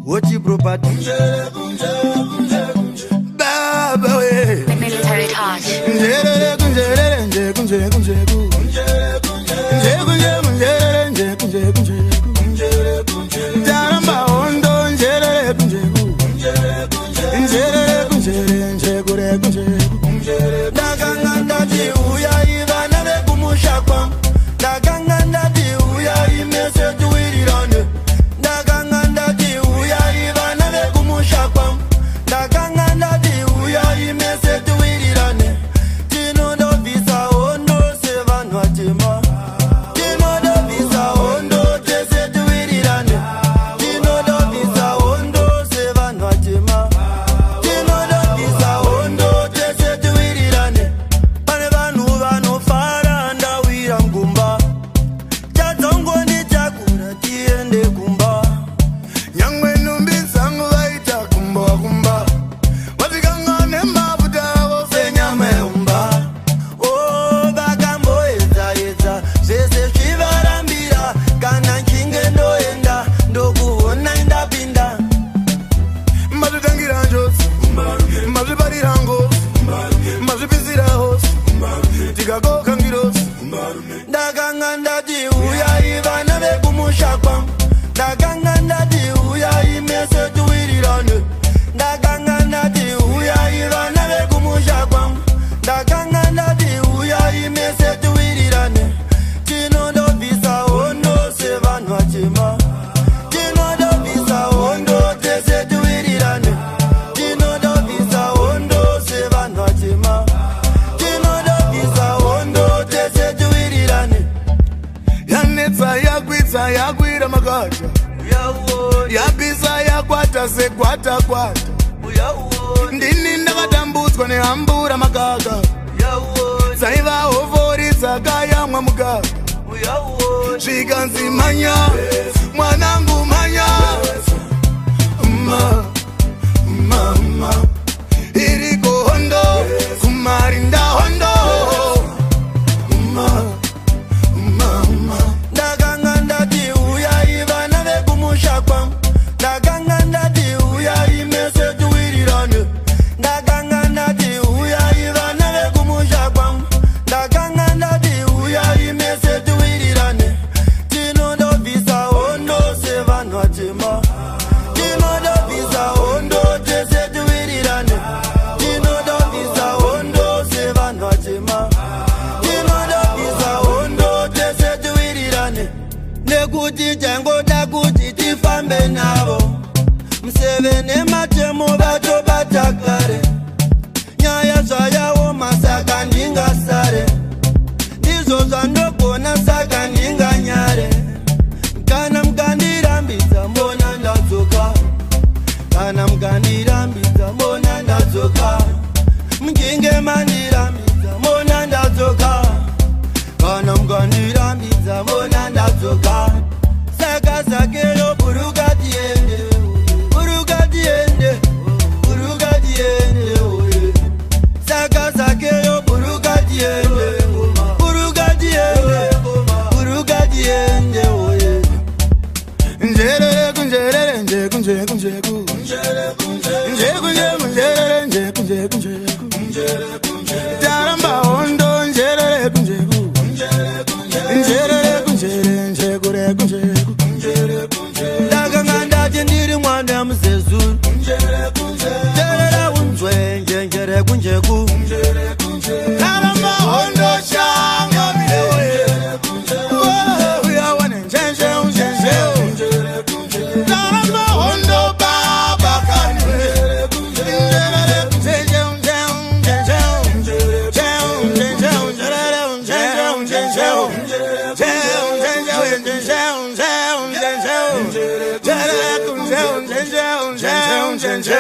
What you property? Baba we. Military touch. Yapisa yakwata sekwata kwata ndini ndakatambudzwa nehambura magaga saiva hovori zakaya mwamugaga zvikanzi manya mwanangu manya mama iriko hondo kumarinda hondo nekuti tangoda kuti tifambe navo Museveni matemo vatobata kare nyaya zvayawo masaka ndingasare ndizvo zvandogona saka ndinganyare kana mukandirambidza mbona ndadzoka kana mukandirambidza mbona ndadzoka mukinge mandirambidza mbona ndadzoka kana mukandirambidza mbona ndadzoka saka zakelo buruka tiende buruka tiende buruka tiende saka zakelo buruka tiende buruka tiende buruka tiende njerere kunjerere nje kunje kunje kunjerere kunje kunjerere nje kunje kunje taramba hondo njerere kunje njerere kunjere nje kure kunje ndakanga ndati ndiri mwana muzezuru njerere unzwe njenjere kunjeku taramba hondo shanga milewe uya wane njenje unjenje taramba hondo baba kaniwe njerere kunjenje unjenje unjenje